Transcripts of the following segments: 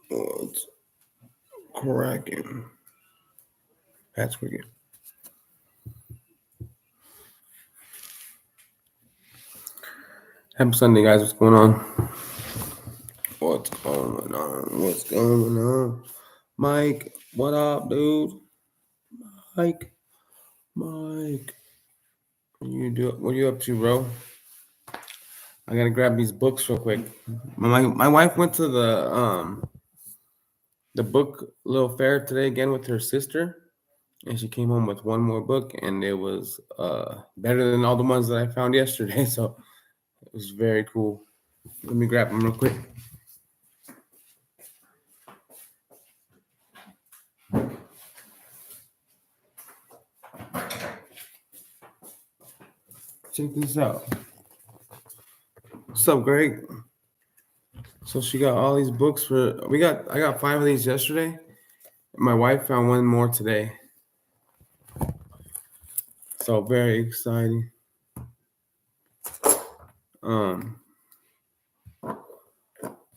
What's cracking? Pat's cricket. Happy Sunday, guys. What's going on? What's going on? What's going on? Mike, what up, dude? Mike. What are you up to, bro? I gotta grab these books real quick. My wife went to the book little fair today again with her sister, and she came home with one more book, and it was better than all the ones that I found yesterday. So it was very cool. Let me grab them real quick. Check this out. What's up, Greg? So she got all these books for I got 5 of these yesterday. My wife found one more today. So very exciting.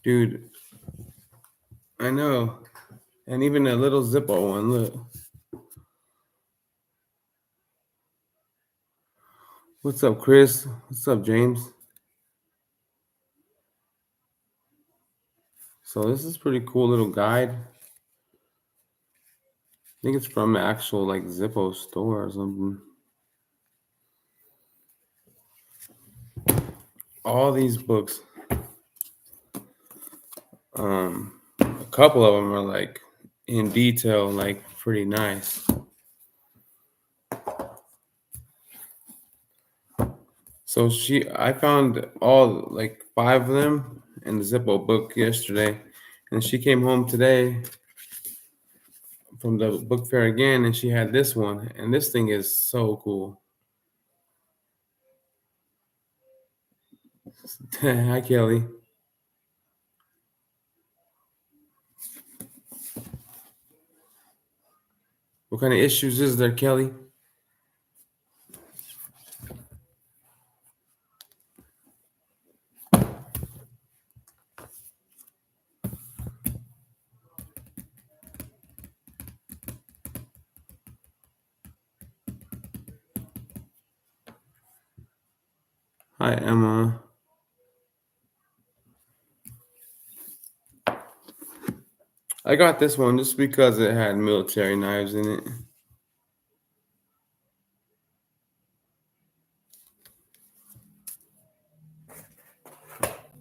Dude, I know. And even a little Zippo one, look. What's up, Chris? What's up, James? So this is pretty cool little guide. I think it's from an actual like Zippo store or something. All these books. A couple of them are like in detail, like pretty nice. So I found all like 5 of them in the Zippo book yesterday, and she came home today from the book fair again, and she had this one, and this thing is so cool. Hi, Kelly. What kind of issues is there, Kelly? Hi, Emma. I got this one just because it had military knives in it.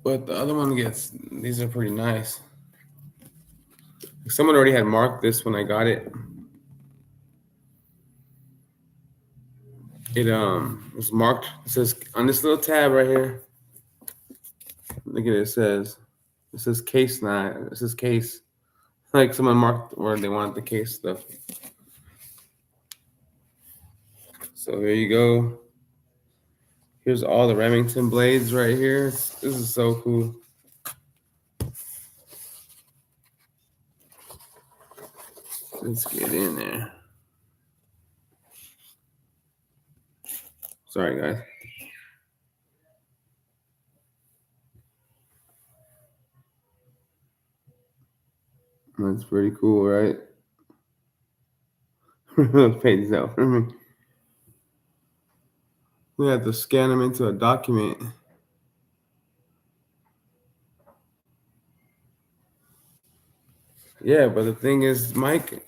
But the other one these are pretty nice. Someone already had marked this when I got it. It was marked. It says on this little tab right here. Look at it. It says case knife. It says case. Like someone marked where they wanted the case stuff. So here you go. Here's all the Remington blades right here. This is so cool. Let's get in there. Sorry, guys. That's pretty cool, right? Let's pay these out for me. We have to scan them into a document. Yeah, but the thing is, Mike,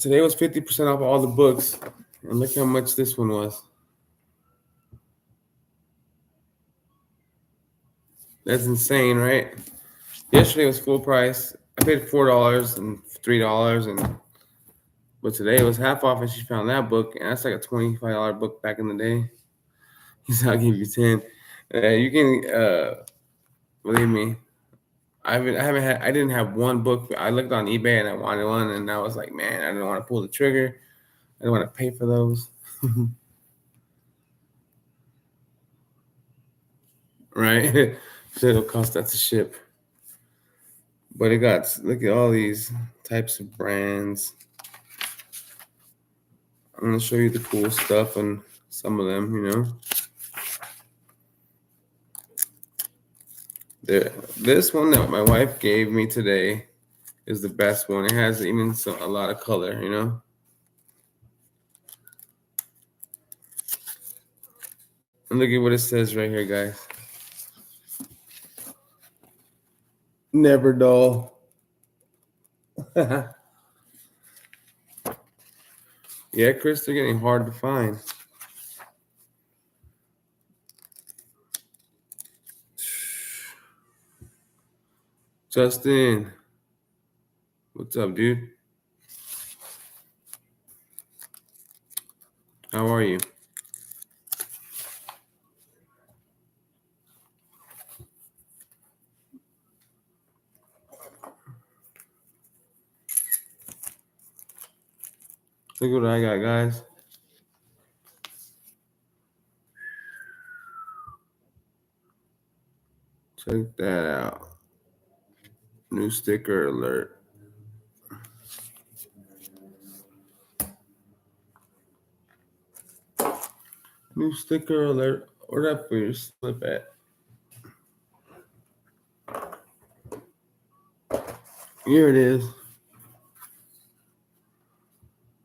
today was 50% off all the books. And look how much this one was. That's insane, right? Yesterday was full price. I paid $4 and $3, but today it was half off, and she found that book, and that's like a $25 book back in the day. He said, "I'll give you 10." You can believe me. I didn't have one book. I looked on eBay and I wanted one, and I was like, man, I didn't want to pull the trigger. I don't want to pay for those. Right? So it'll cost that to ship. But look at all these types of brands. I'm going to show you the cool stuff and some of them, This one that my wife gave me today is the best one. It has even a lot of color, you know. And look at what it says right here, guys. Never dull. Yeah, Chris, they're getting hard to find. Justin, what's up, dude? How are you? Look what I got, guys. Check that out. New sticker alert. New sticker alert. Where that for your slip at? Here it is.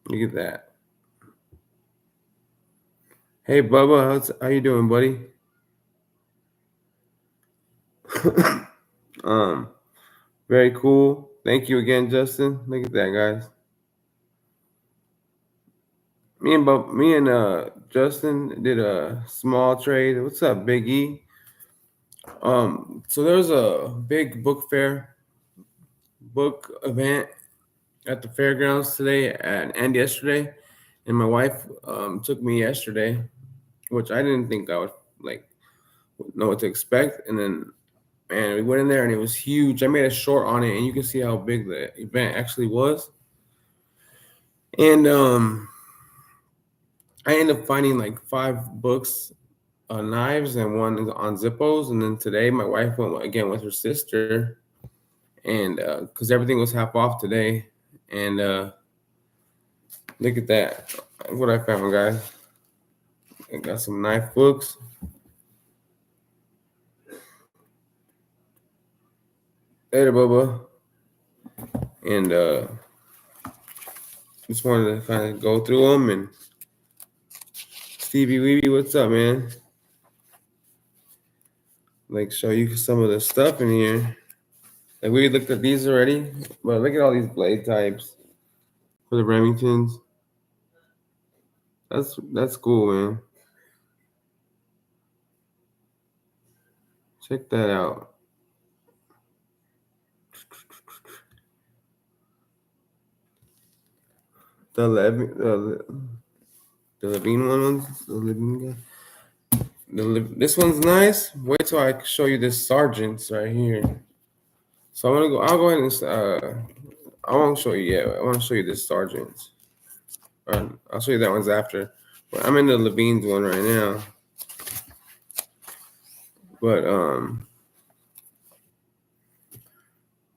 Look at that. Hey, Bubba, how you doing, buddy? Very cool. Thank you again, Justin. Look at that, guys. Me and Justin did a small trade. What's up, Big E? So there was a big book event at the fairgrounds today and yesterday, and my wife took me yesterday, which I didn't think I would like know what to expect, and then man, we went in there and it was huge. I made a short on it, and you can see how big the event actually was. And I ended up finding like 5 books on knives and one on Zippos. And then today, my wife went again with her sister, and because everything was half off today. And look at that, what I found, guys. I got some knife books. Later, Bubba. And just wanted to kind of go through them. And Stevie Weeby, what's up, man? Like, show you some of the stuff in here. Like, we looked at these already, but look at all these blade types for the Remingtons. That's cool, man. Check that out. The Levine, the Levine one, the Levine guy. This one's nice. Wait till I show you this Sergeant's right here. So I'm gonna go. I'll go ahead and I won't show you yet. I want to show you this Sergeant's. I'll show you that one's after. But I'm in the Levine's one right now. But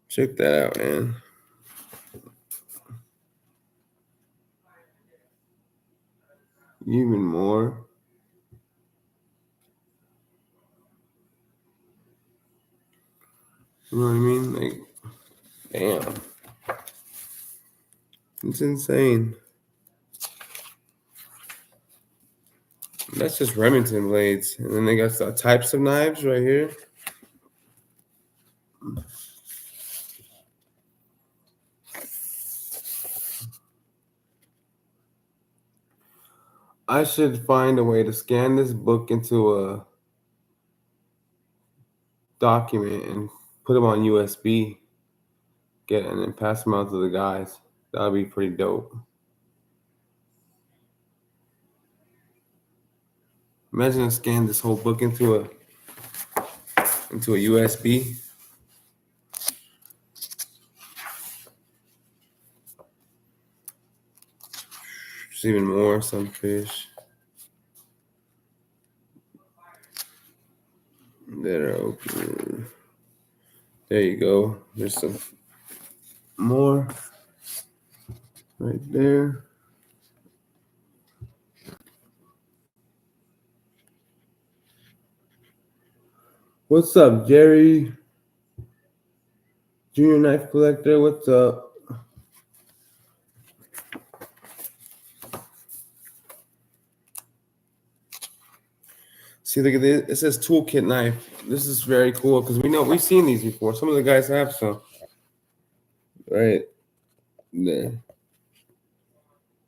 check that out, man. Even more. You know what I mean? Like, damn. It's insane. That's just Remington blades. And then they got the types of knives right here. I should find a way to scan this book into a document and put them on USB, and then pass them out to the guys. That would be pretty dope. Imagine I scan this whole book into a USB. There's even more sunfish that are open. There you go. There's some more right there. What's up, Jerry? Junior Knife Collector, what's up? See, look at this. It says toolkit knife. This is very cool because we've seen these before. Some of the guys have some. Right there.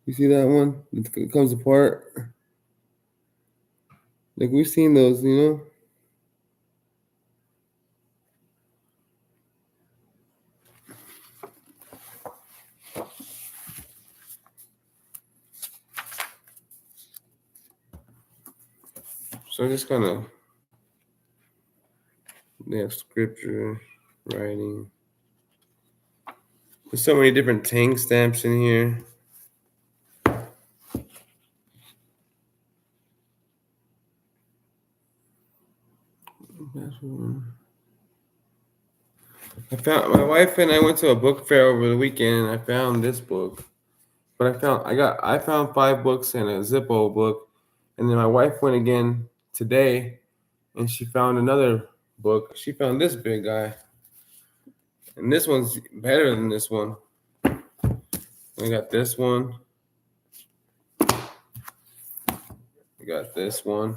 You see that one? It comes apart. Like we've seen those. So just kind of they have scripture, writing. There's so many different tank stamps in here. I found my wife and I went to a book fair over the weekend and I found this book. But I found 5 books and a Zippo book. And then my wife went again today and she found another book. She found this big guy. And this one's better than this one. I got this one. I got this one.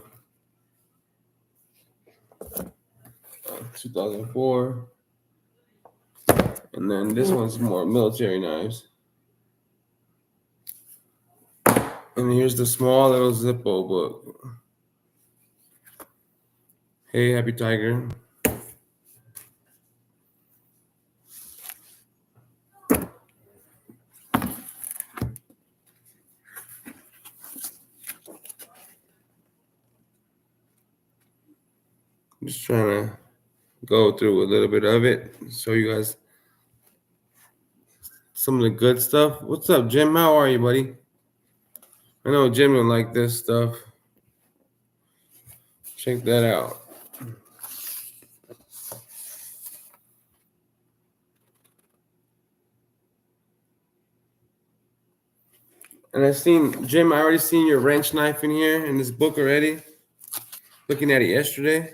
2004. And then this one's more military knives. And here's the small little Zippo book. Hey, Happy Tiger. I'm just trying to go through a little bit of it, show you guys some of the good stuff. What's up, Jim? How are you, buddy? I know Jim would like this stuff. Check that out. And Jim, I already seen your wrench knife in here in this book already. Looking at it yesterday.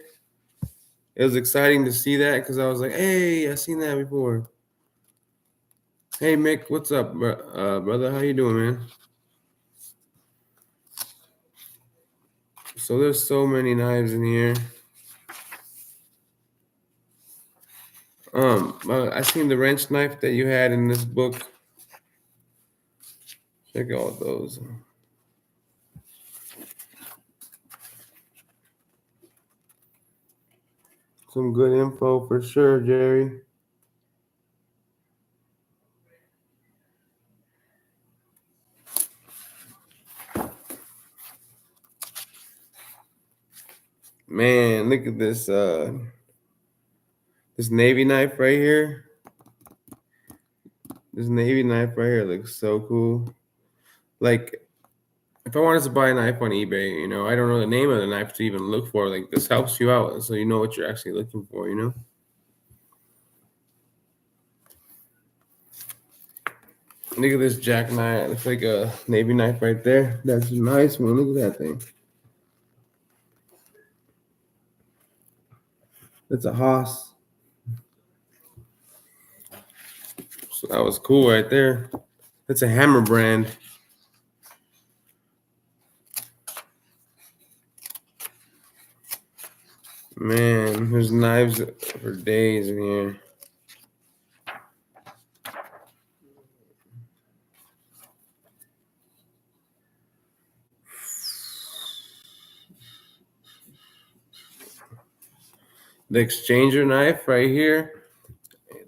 It was exciting to see that because I was like, hey, I seen that before. Hey, Mick, what's up, brother? How you doing, man? So there's so many knives in here. I seen the wrench knife that you had in this book. Check out those. Some good info for sure, Jerry. Man, look at this this Navy knife right here. This Navy knife right here looks so cool. Like, if I wanted to buy a knife on eBay, I don't know the name of the knife to even look for. Like, this helps you out so you know what you're actually looking for. Look at this jackknife. Looks like a Navy knife right there. That's a nice one. Look at that thing. That's a Haas. So that was cool right there. That's a Hammer brand. Man, there's knives for days in here. The exchanger knife right here.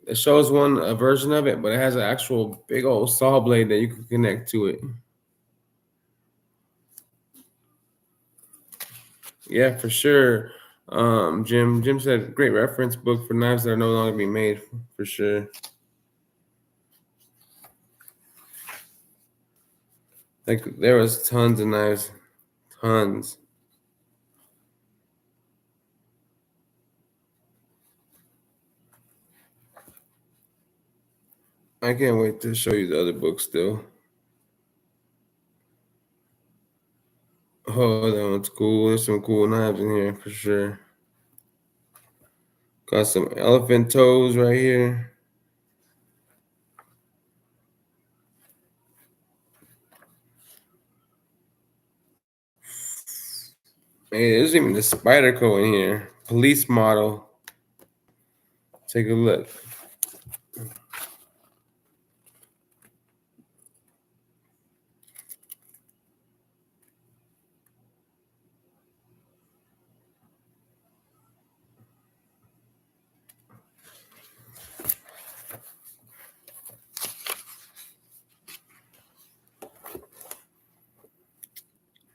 It shows a version of it, but it has an actual big old saw blade that you can connect to it. Yeah, for sure. Jim said great reference book for knives that are no longer being made, for sure. Like there was tons of knives, tons. I can't wait to show you the other books still. Oh, that one's cool. There's some cool knives in here for sure. Got some elephant toes right here. Hey, there's even the Spyderco in here. Police model. Take a look.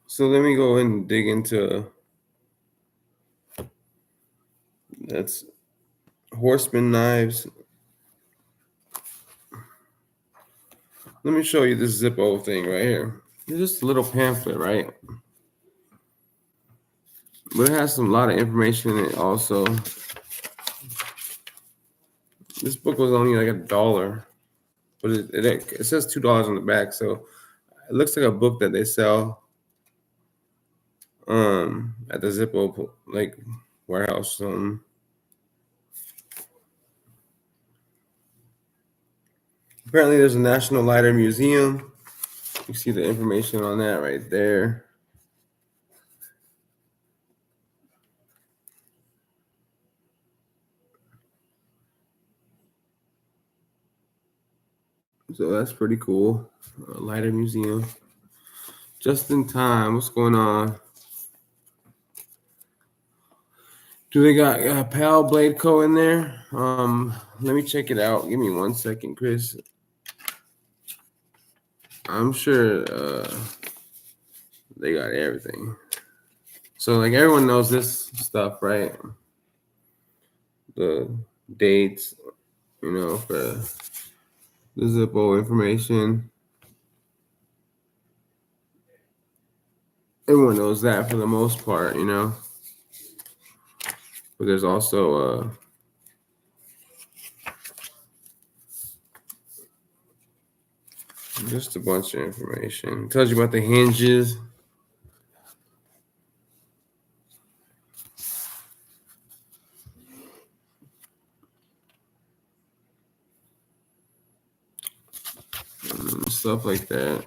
So let me go and dig into that's Horseman knives. Let me show you this Zippo thing right here. It's just a little pamphlet, right? But it has a lot of information in it also. This book was only like $1, but it says $2 on the back, so it looks like a book that they sell at the Zippo like warehouse. Apparently, there's a National Lighter Museum. You see the information on that right there. So that's pretty cool. Lighter Museum. Just in time. What's going on? Do they got Pal Blade Co. in there? Let me check it out. Give me 1 second, Chris. I'm sure they got everything. So like everyone knows this stuff, right? The dates, for the Zippo information. Everyone knows that for the most part, But there's also just a bunch of information. It tells you about the hinges. Stuff like that.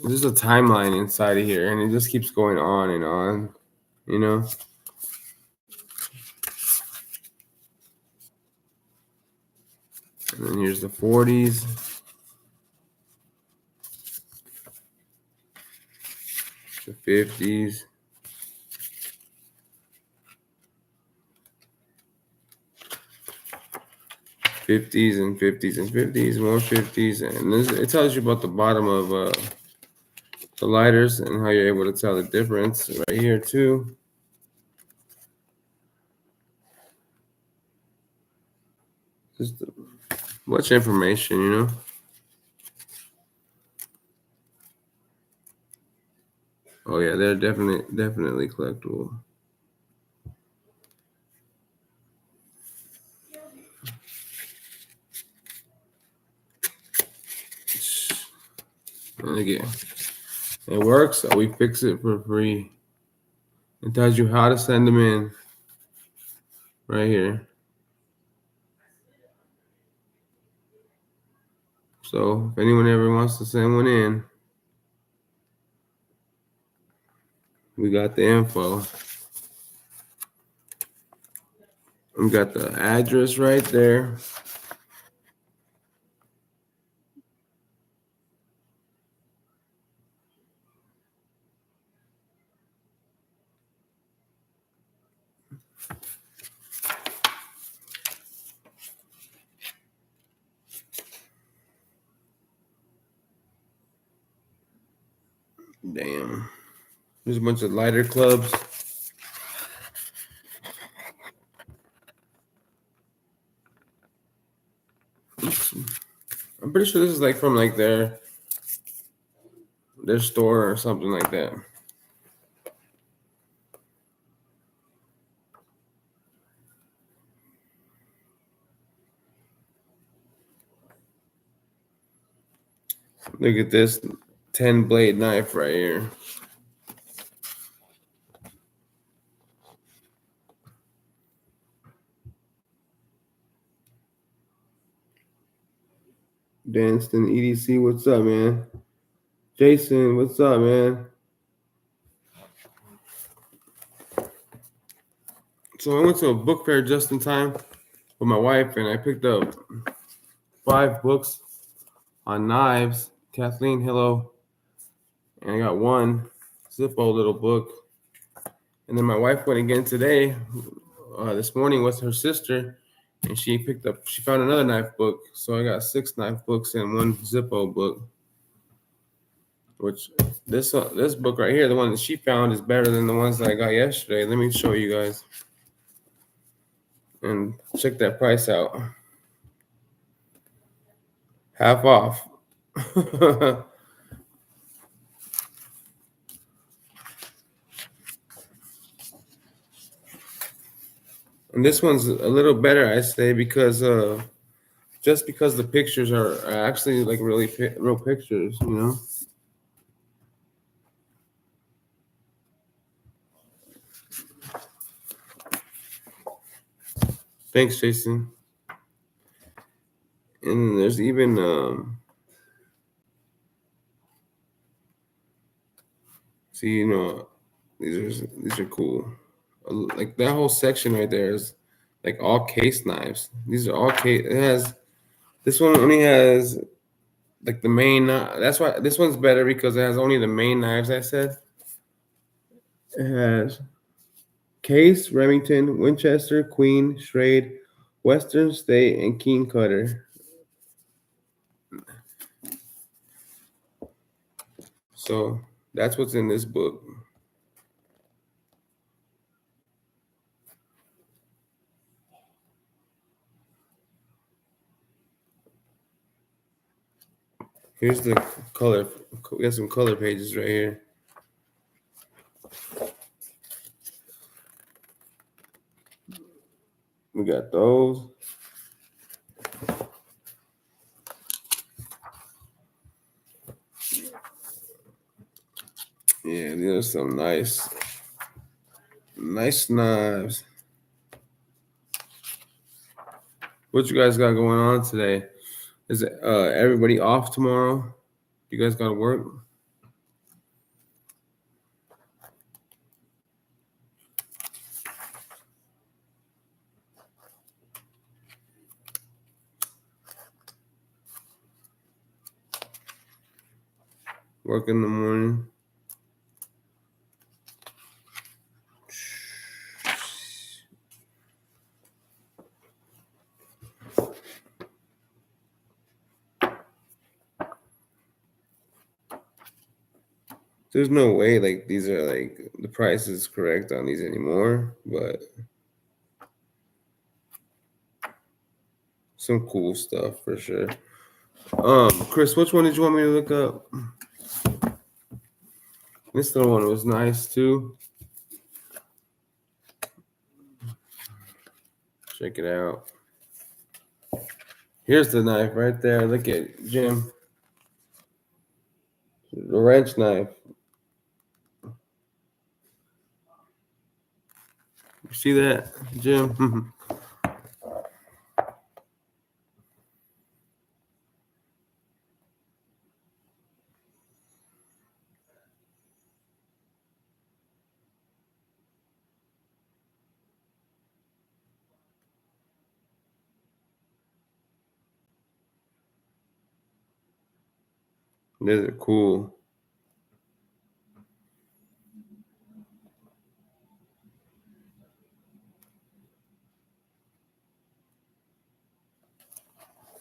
There's a timeline inside of here, and it just keeps going on and on, And then here's the 40s. The 50s. 50s and 50s and 50s, more 50s. And it tells you about the bottom of the lighters and how you're able to tell the difference right here, too. Just much information, Oh, yeah, they're definitely collectible. And again, it works, so we fix it for free. It tells you how to send them in right here. So if anyone ever wants to send one in, we got the info. We got the address right there. Damn. There's a bunch of lighter clubs. I'm pretty sure this is like from like their store or something like that. Look at this 10 blade knife right here. Danston EDC, what's up, man? Jason, what's up, man? So I went to a book fair just in time with my wife, and I picked up 5 books on knives. Kathleen, hello. And I got one Zippo little book. And then my wife went again today, this morning with her sister, and she found another knife book. So I got 6 knife books and 1 Zippo book. Which this book right here, the one that she found, is better than the ones that I got yesterday. Let me show you guys. And check that price out. Half off. And this one's a little better, I say, because just because the pictures are actually like really real pictures, you know. Thanks, Jason. And there's even see, you know, these are cool. Like that whole section right there is like all case knives. These are all case. It has this one only has like the main. That's why this one's better because it has only the main knives. I said it has Case, Remington, Winchester, Queen, Schrade, Western State, and Keen Cutter. So that's what's in this book. Here's the color. We got some color pages right here. We got those. Yeah, these are some nice knives. What you guys got going on today? Is everybody off tomorrow? You guys got to work? Work in the morning? There's no way like these are like the price is correct on these anymore, but some cool stuff for sure. Chris, which one did you want me to look up? This little one was nice too. Check it out. Here's the knife right there. Look at Jim. The wrench knife. You see that, Jim? These are cool.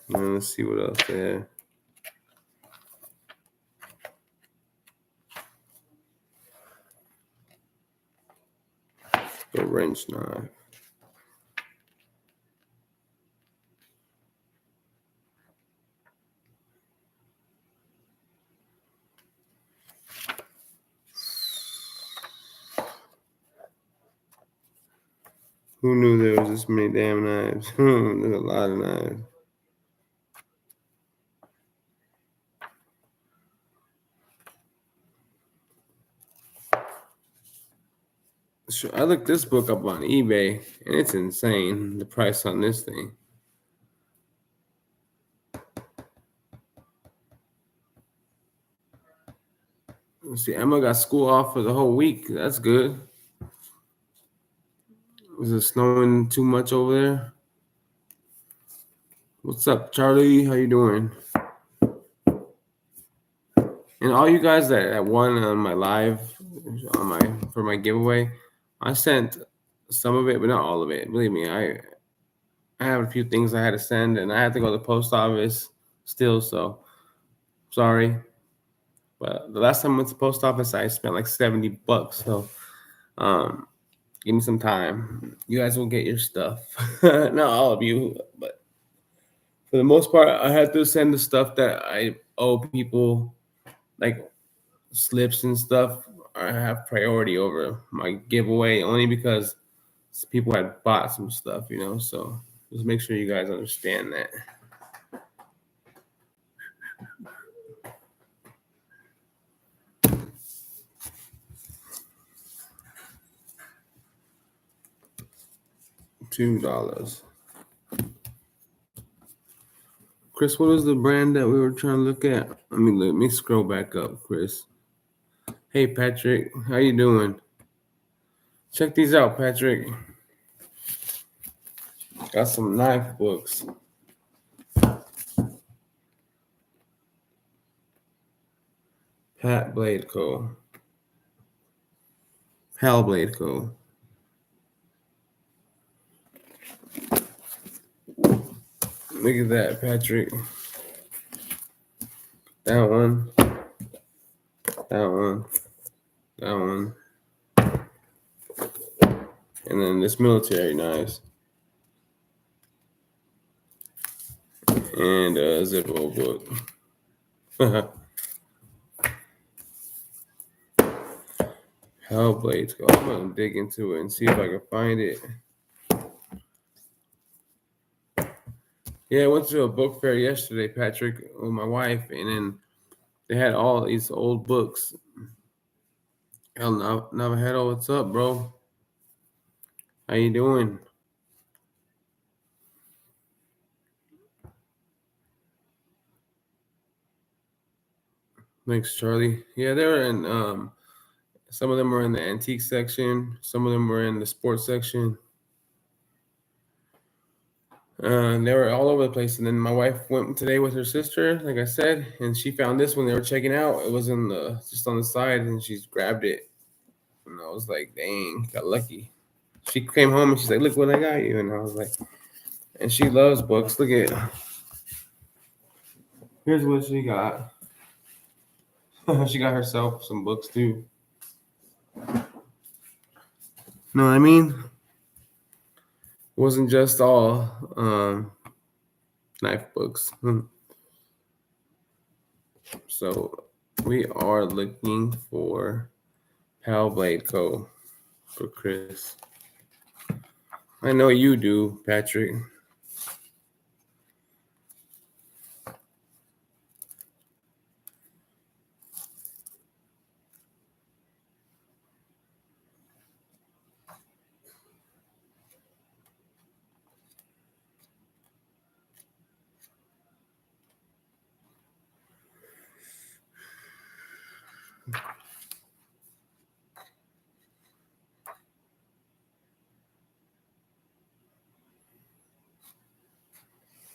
Let's see what else they have. The wrench knife. Who knew there was this many damn knives? There's a lot of knives. I looked this book up on eBay, and it's insane, the price on this thing. Let's see, Emma got school off for the whole week. That's good. Is it snowing too much over there? What's up, Charlie? How you doing? And all you guys that won on my live, for my giveaway, I sent some of it, but not all of it. Believe me, I have a few things I had to send, and I had to go to the post office still. So sorry, but the last time I went to the post office, I spent like $70. So give me some time. You guys will get your stuff. Not all of you, but for the most part, I had to send the stuff that I owe people, like slips and stuff. I have priority over my giveaway only because people had bought some stuff, So just make sure you guys understand that. $2. Chris, what is the brand that we were trying to look at? Let me scroll back up, Chris. Hey, Patrick, how you doing? Check these out, Patrick. Got some knife books. Pat Blade Co. Hal Blade Co. Look at that, Patrick. That one. That one. That one. And then this military knives. And a Zippo book. Hellblade. I'm gonna dig into it and see if I can find it. Yeah, I went to a book fair yesterday, Patrick, with my wife, and then they had all these old books. Hell, Navajedo, what's up, bro? How you doing? Thanks, Charlie. Yeah, they were in. Some of them were in the antique section. Some of them were in the sports section. They were all over the place. And then my wife went today with her sister, like I said, and she found this when they were checking out. It was just on the side, and she's grabbed it. And I was like, dang, got lucky. She came home and she's like, look what I got you. And I was like, and she loves books. Look at, here's what she got. She got herself some books too. Know what I mean? It wasn't just all knife books. So we are looking for Pal Blade Co. for Chris. I know you do, Patrick.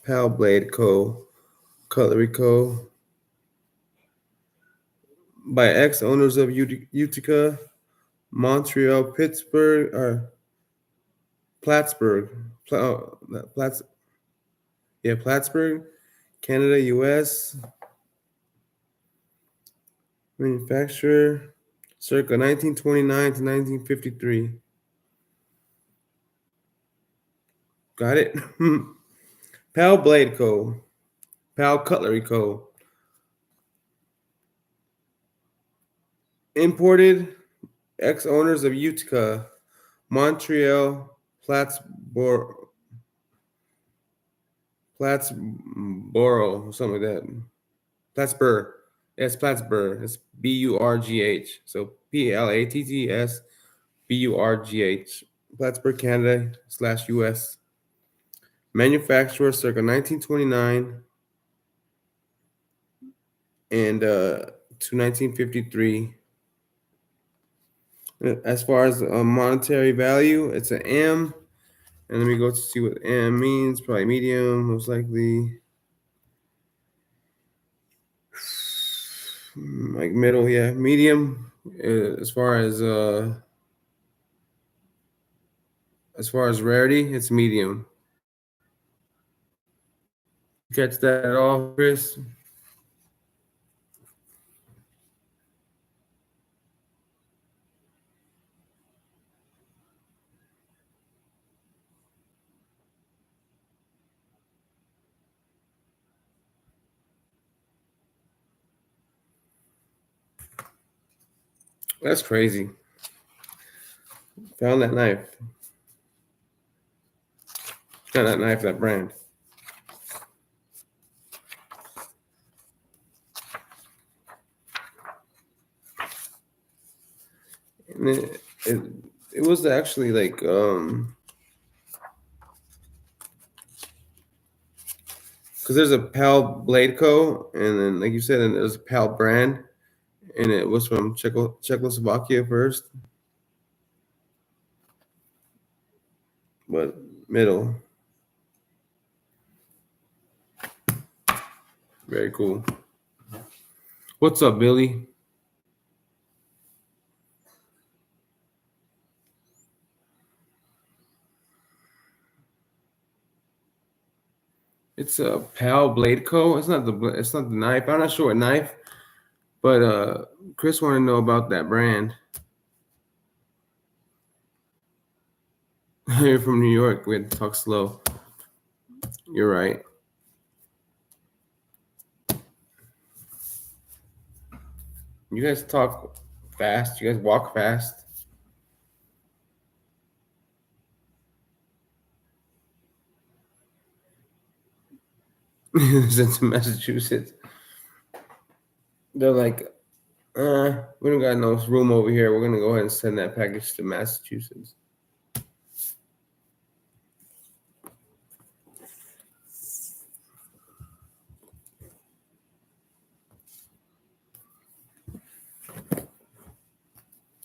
Pal Blade Co. Cutlery Co. by ex-owners of Utica, Montreal, Pittsburgh, or Plattsburgh. Plattsburgh, Canada, U.S. Manufacturer, circa 1929 to 1953. Got it? Pal Blade Co. Pal Cutlery Co. Imported, ex-owners of Utica, Montreal, Plattsboro, something like that. Plattsburgh. Yes, Plattsburgh. It's Burgh. So Plattsburgh. Burgh, Plattsburgh, Canada / US. Manufacturer circa 1929 and to 1953. As far as monetary value, it's an M. And let me go to see what M means. Probably medium, most likely. Like middle, yeah, medium. As far as rarity, it's medium. Catch that at all, Chris? That's crazy. Found that knife. Found that knife, that brand. And it was actually like because there's a PAL Blade Co. and then like you said, and there's a PAL brand, and it was from Czechoslovakia first, but middle. Very cool. What's up, Billy? It's a PAL Blade Co. It's not the knife. I'm not sure what knife, but Chris wanted to know about that brand. You're from New York. We had to talk slow. You're right. You guys talk fast. You guys walk fast. Since Massachusetts, they're like, we don't got no room over here. We're gonna go ahead and send that package to Massachusetts.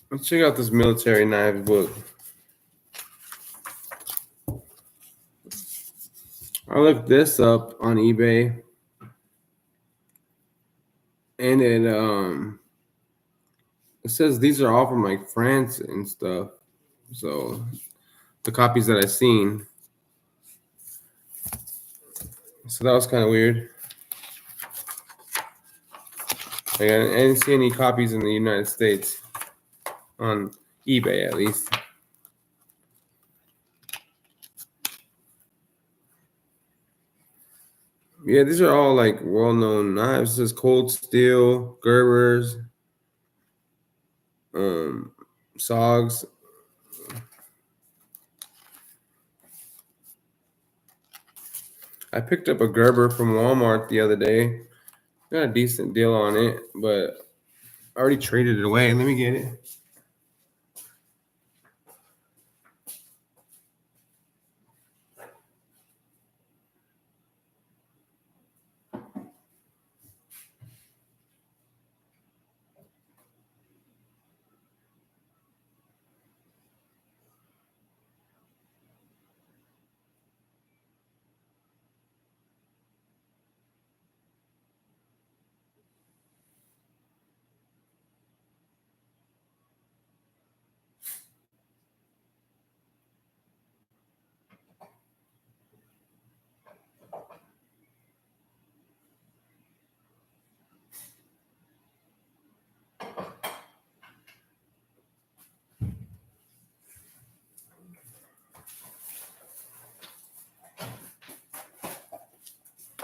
Let's check out this military knives book. I looked this up on eBay, and it says these are all from like France and stuff. So the copies that I seen. So that was kind of weird. Like, I didn't see any copies in the United States on eBay, at least. Yeah, these are all like well-known knives. This is Cold Steel, Gerber's, Sogs. I picked up a Gerber from Walmart the other day. Got a decent deal on it, but I already traded it away. Let me get it.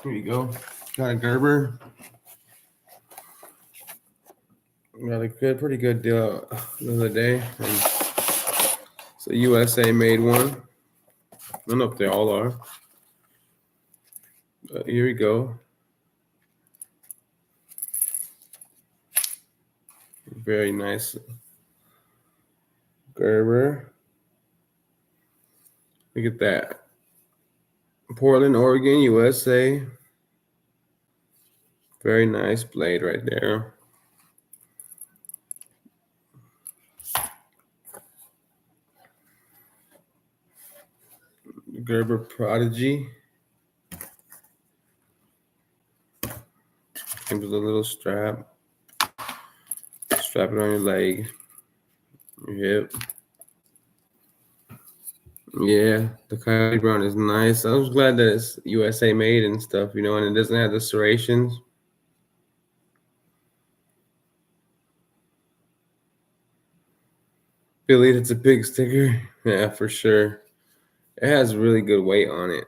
Here you go. Got a Gerber. Got a pretty good deal the other day. And it's a USA made one. I don't know if they all are. But here we go. Very nice Gerber. Look at that. Portland, Oregon, USA. Very nice blade right there. Gerber Prodigy. Comes with a little strap. Strap it on your leg, your hip. Yeah, the Coyote Brown is nice. I was glad that it's USA made and stuff, and it doesn't have the serrations. Believe it's a big sticker. Yeah, for sure. It has really good weight on it.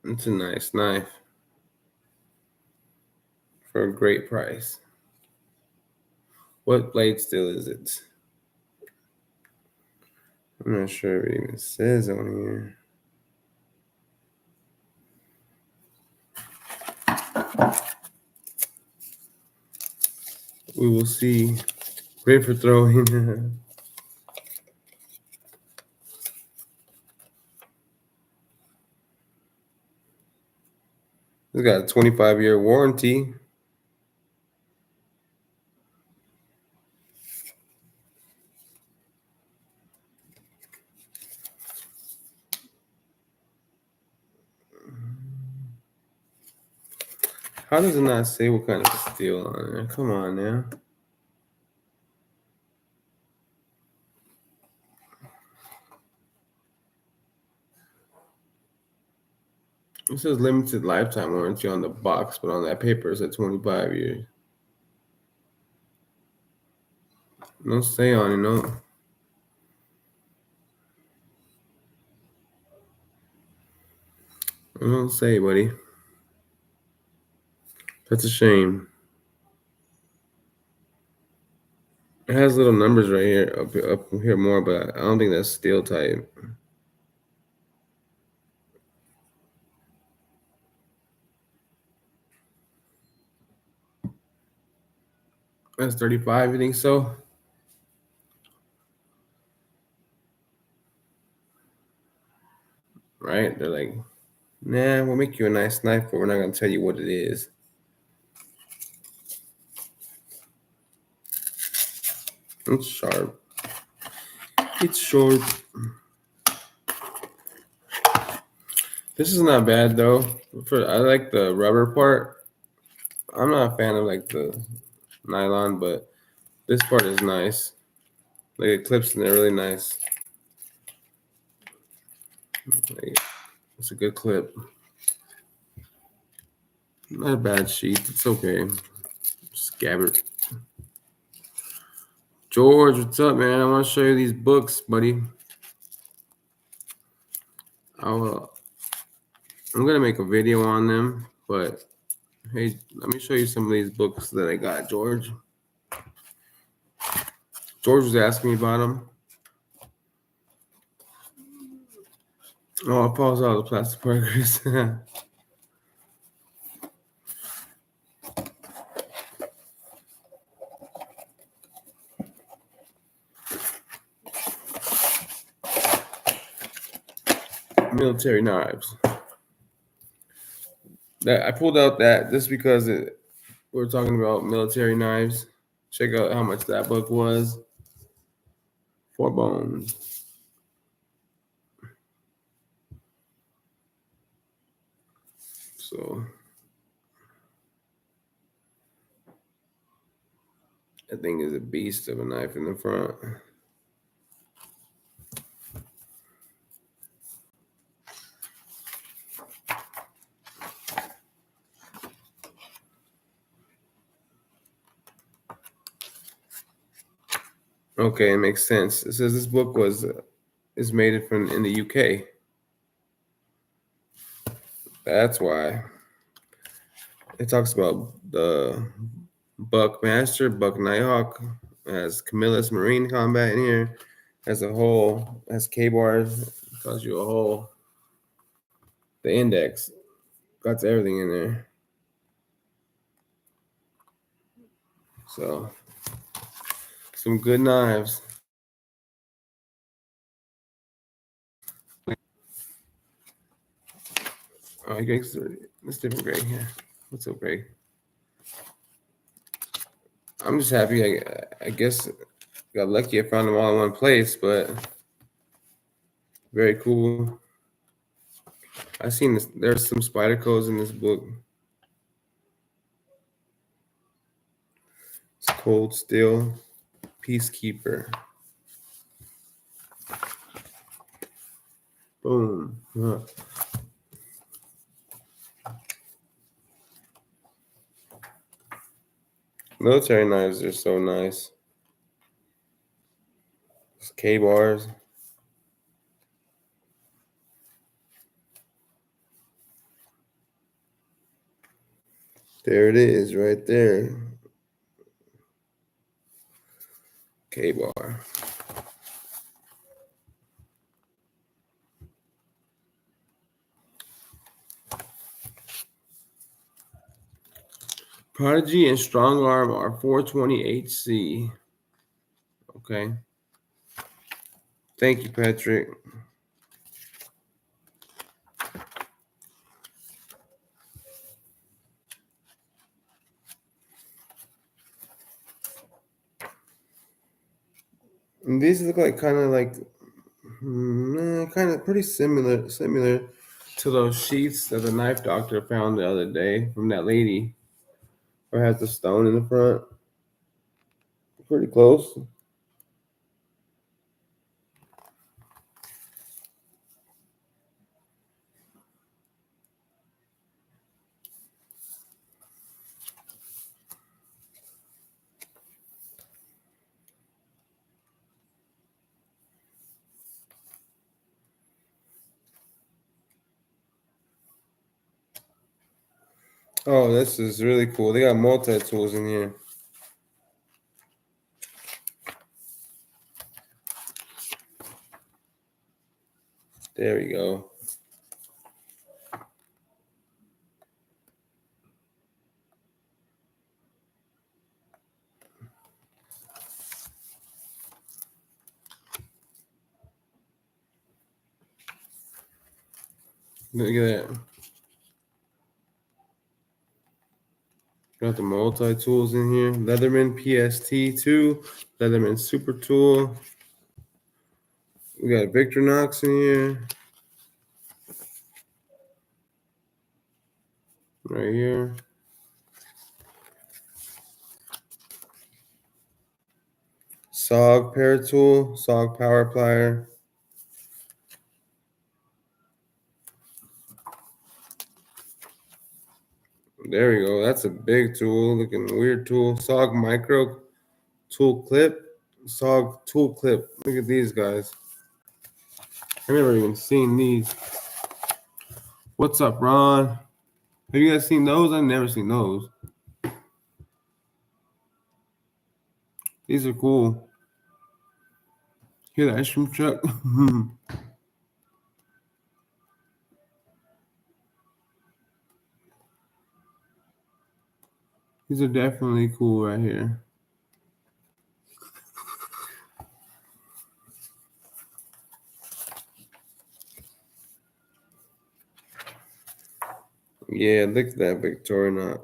It's a nice knife for a great price. What blade steel is it? I'm not sure if it even says on here. We will see. Great for throwing. It's got a 25-year warranty. How does it not say what kind of steel on there? Come on now. It says limited lifetime warranty on the box, but on that paper it's at 25 years. No say on it, no. I don't say, buddy. That's a shame. It has little numbers right here, up here more, but I don't think that's steel type. That's 35, you think so? Right? They're like, nah, we'll make you a nice knife, but we're not going to tell you what it is. It's sharp. It's short. This is not bad though. I like the rubber part. I'm not a fan of like the nylon, but this part is nice. Like it clips in there really nice. Like, it's a good clip. Not a bad sheath. It's okay. Scabbard. George, what's up, man? I want to show you these books, buddy. I'm gonna make a video on them, but hey, let me show you some of these books that I got, George. George was asking me about them. Oh, I paused all the plastic burgers. Military knives. That I pulled out that just because we're talking about military knives. Check out how much that book was. 4 bones. So that thing is a beast of a knife in the front. Okay, it makes sense. It says this book is made in the UK. That's why. It talks about the Buckmaster, Buck Nighthawk, has Camillus Marine Combat in here, has a whole, has K-bars, tells you a whole, the index, got everything in there. So, some good knives. Oh, Greg's this different Greg here. What's up, Greg? I'm just happy. I guess got lucky. I found them all in one place, but very cool. I seen this. There's some spider codes in this book. It's Cold Steel Peacekeeper. Boom. Huh. Military knives are so nice. It's K-bars. There it is, right there. K-bar. Prodigy and Strong Arm are 420 HC. Okay. Thank you, Patrick. And these look like kind of pretty similar to those sheaths that the knife doctor found the other day from that lady, or has the stone in the front. Pretty close. Oh, this is really cool. They got multi-tools in here. There we go. Look at that. Got the multi-tools in here. Leatherman PST2, Leatherman Super Tool. We got Victorinox in here. Right here. SOG Paratool, SOG Power Plier. There we go. That's a big tool, looking weird tool. SOG Micro Tool Clip, SOG Tool Clip. Look at these guys. I've never even seen these. What's up, Ron? Have you guys seen those? I've never seen those. These are cool. Hear the ice cream truck? These are definitely cool right here. Yeah, look at that Victorinox.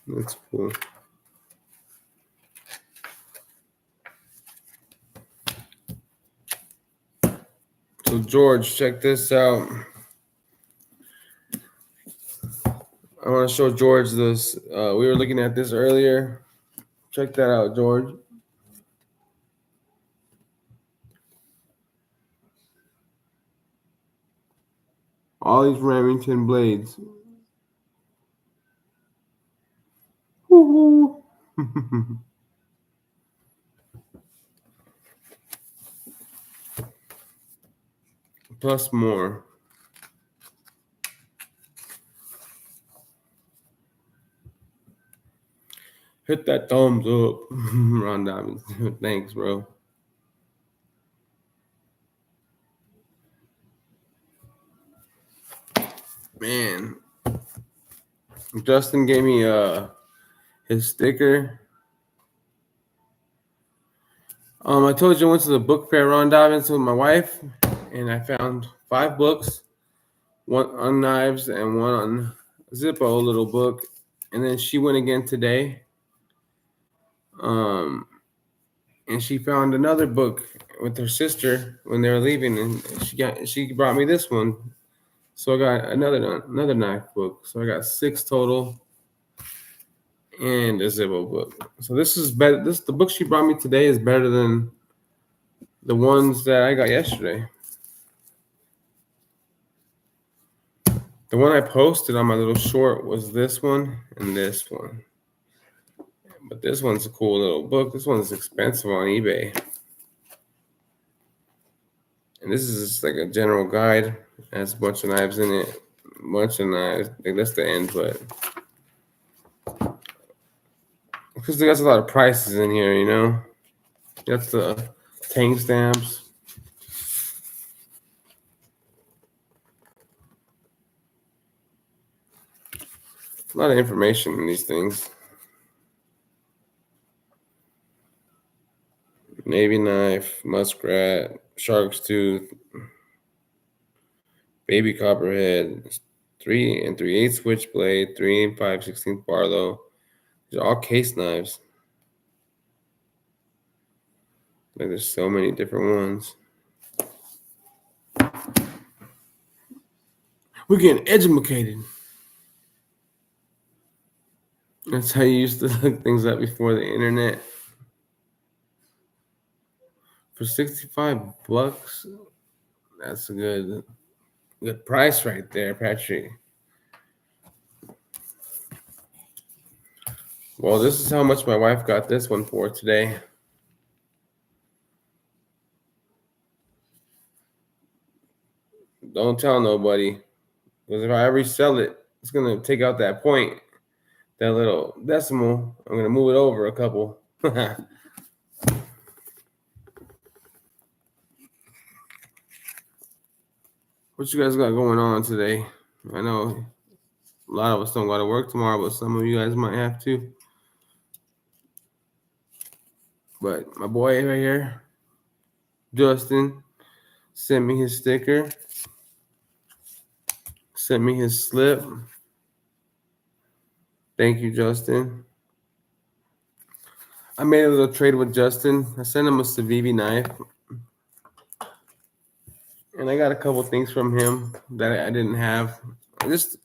That's cool. So George, check this out. I want to show George this. We were looking at this earlier. Check that out, George. All these Remington blades. Woo-hoo. Plus more. Hit that thumbs up, Ron Diamond. Thanks, bro. Man, Justin gave me his sticker. I told you I went to the book fair Ron Dobbins with my wife, and I found 5 books, one on knives and one on Zippo, little book. And then she went again today. And she found another book with her sister when they were leaving, and she brought me this one. So I got another knife book. So I got 6 total, and a Zippo book. So this is better. The book she brought me today is better than the ones that I got yesterday. The one I posted on my little short was this one and this one. But this one's a cool little book. This one's expensive on eBay. And this is just like a general guide. It has a bunch of knives in it. A bunch of knives. I think that's the end, but because there's a lot of prices in here, you know. That's the tank stamps. A lot of information in these things. Navy knife, muskrat, shark's tooth, baby copperhead, 3 3/8 switchblade, 3 5/16 Barlow. These are all case knives. Like there's so many different ones. We're getting educated. That's how you used to look things up before the internet. For $65, that's a good price right there, Patrick. Well, this is how much my wife got this one for today. Don't tell nobody, because if I ever sell it, it's gonna take out that point, that little decimal. I'm gonna move it over a couple. What you guys got going on today? I know a lot of us don't got to work tomorrow, but some of you guys might have to. But my boy right here, Justin, sent me his sticker, sent me his slip. Thank you, Justin. I made a little trade with Justin. I sent him a Civivi knife. And I got a couple things from him that I didn't have. I just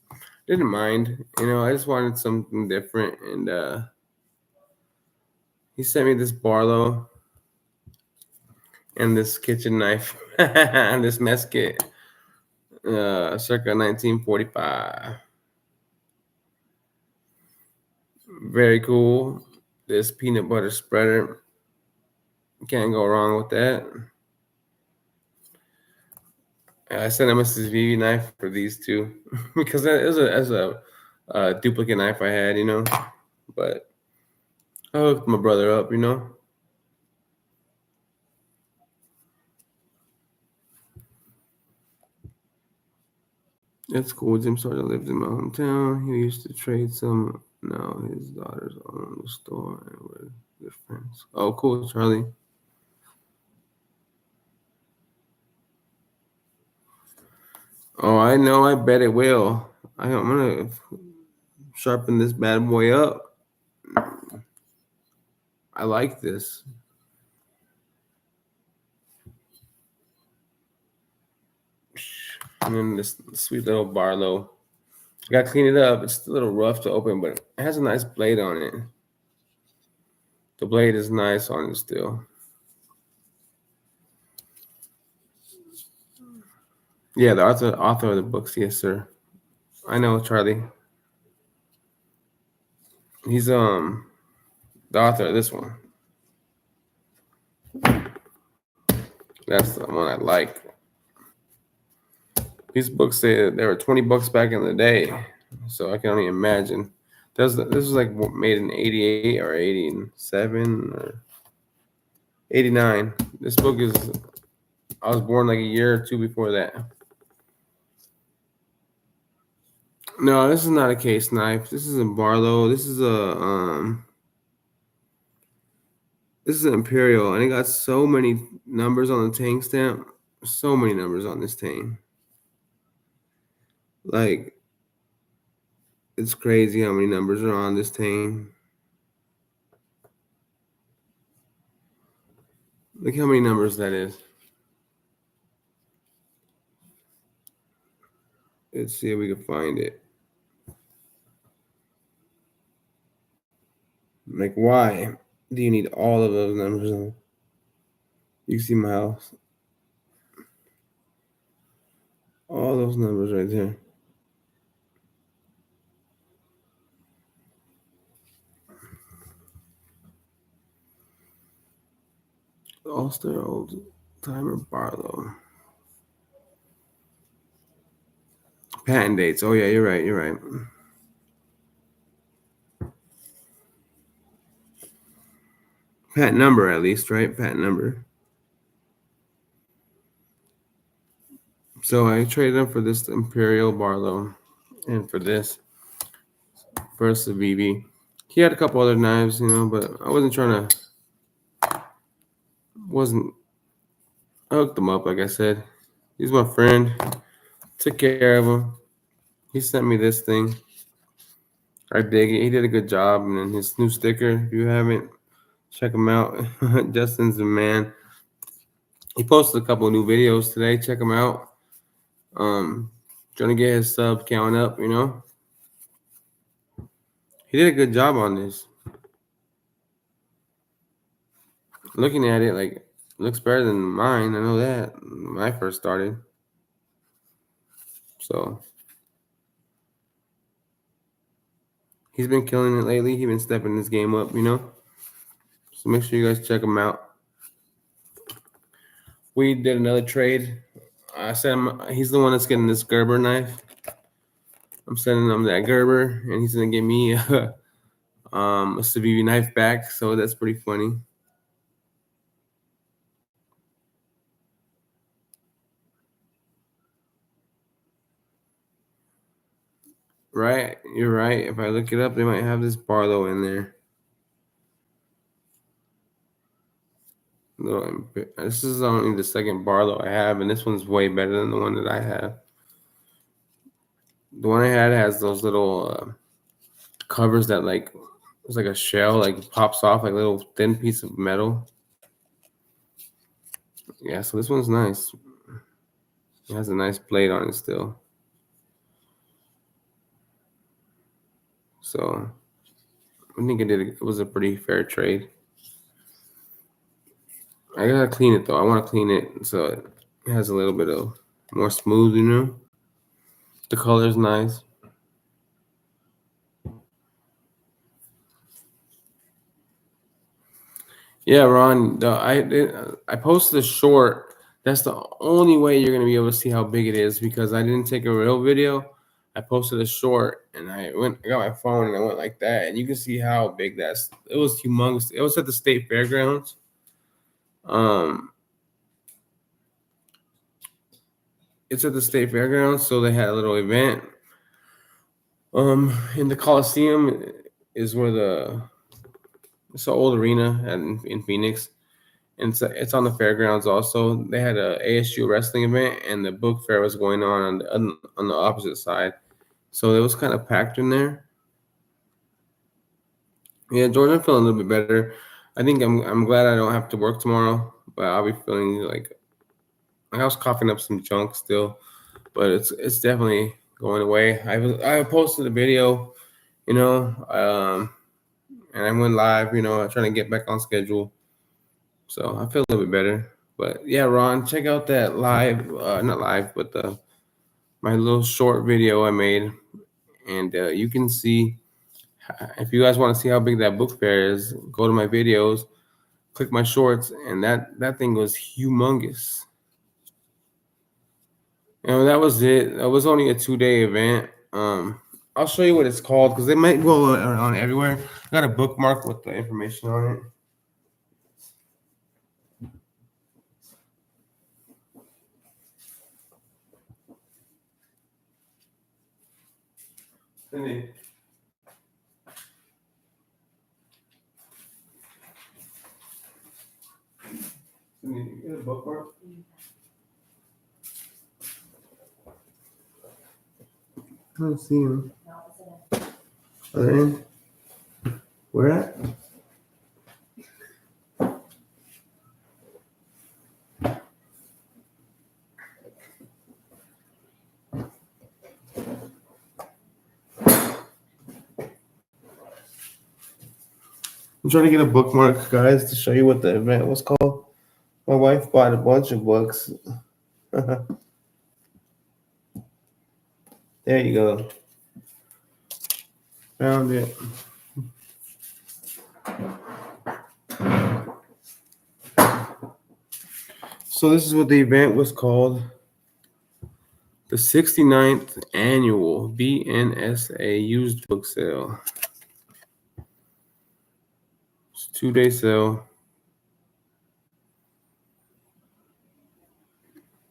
didn't mind. You know, I just wanted something different. And he sent me this Barlow and this kitchen knife and this mess kit, circa 1945. Very cool. This peanut butter spreader. Can't go wrong with that. I sent him a Civivi knife for these two because it was a duplicate knife I had, you know. But I hooked my brother up, you know. It's cool. Jim Sargent lived in my hometown. He used to trade some. Now his daughters own the store and we're good friends. Oh, cool, Charlie. Oh, I know. I bet it will. I'm gonna sharpen this bad boy up. I like this. And then this sweet little Barlow. I gotta clean it up. It's a little rough to open, but it has a nice blade on it. The blade is nice on it still. Yeah, the author of the books, yes, sir. I know, Charlie. He's the author of this one. That's the one I like. These books say they were $20 back in the day, so I can only imagine. This was like made in '88 or '87 or '89. This book is. I was born like a year or two before that. No, this is not a case knife. This is a Barlow. This is an Imperial, and it got so many numbers on the tank stamp. So many numbers on this tank. Like, it's crazy how many numbers are on this tank. Look how many numbers that is. Let's see if we can find it. Like, why do you need all of those numbers on? You see my house. All those numbers right there. Ulster Old Timer Barlow. Patent dates. Oh yeah, you're right. You're right. Patent number at least, right? Patent number. So I traded him for this Imperial Barlow and for this first Civivi. He had a couple other knives, but I wasn't trying to. Wasn't I hooked him up, like I said. He's my friend. Took care of him. He sent me this thing. I dig it. He did a good job. And then his new sticker, if you haven't, check him out. Justin's the man. He posted a couple of new videos today. Check him out. Trying to get his sub count up. He did a good job on this. Looking at it, like, looks better than mine. I know that when I first started. So he's been killing it lately. He's been stepping his game up. So make sure you guys check him out. We did another trade. I said he's the one that's getting this Gerber knife. I'm sending him that Gerber, and he's gonna give me a Civivi knife back. So that's pretty funny. Right, you're right. If I look it up, they might have this Barlow in there. This is only the second Barlow I have, and this one's way better than the one that I have. The one I had has those little covers that it's like a shell, like pops off like a little thin piece of metal. Yeah, so this one's nice. It has a nice blade on it still. So I think it was a pretty fair trade. I gotta clean it though. I want to clean it so it has a little bit of more smooth. The color's nice. Yeah, Ron. I posted a short. That's the only way you're gonna be able to see how big it is because I didn't take a real video. I posted a short and I got my phone and I went like that, and you can see how big that's. It was humongous. It was at the state fairgrounds. Um, it's at the state fairgrounds, so they had a little event. In the Coliseum is where it's an old arena in Phoenix. And it's on the fairgrounds also. They had a ASU wrestling event, and the book fair was going on the opposite side. So it was kind of packed in there. Yeah, George, I'm feeling a little bit better. I think I'm glad I don't have to work tomorrow, but I'll be feeling like I was coughing up some junk still, but it's definitely going away. I posted a video, you know, and I went live, trying to get back on schedule. So I feel a little bit better. But yeah, Ron, check out that live, not live, but my little short video I made, and you can see if you guys want to see how big that book fair is. Go to my videos, click my shorts, and that thing was humongous. That was it. It was only a 2-day event. I'll show you what it's called because they might go on everywhere. I got a bookmark with the information on it. Cindy. Cindy, you get a bookmark? I don't see him. Are they in? Where at? I'm trying to get a bookmark, guys, to show you what the event was called. My wife bought a bunch of books. There you go. Found it. So this is what the event was called. The 69th annual BNSA used book sale. It's a 2-day sale.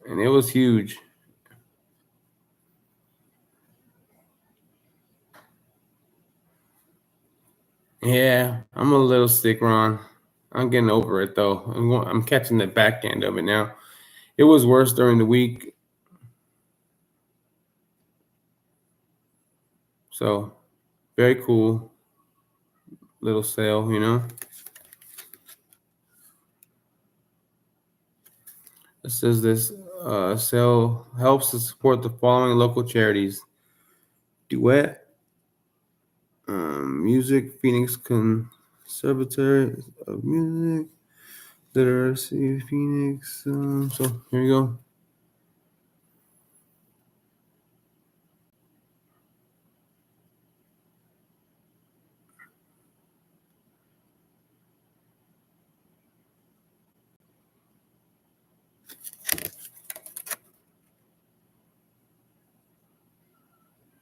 And it was huge. Yeah, I'm a little sick, Ron. I'm getting over it though. I'm catching the back end of it now. It was worse during the week. So, very cool little sale, you know. It says this sale helps to support the following local charities: Duet, Music, Phoenix Conservatory of Music, Literacy, Phoenix. So here you go.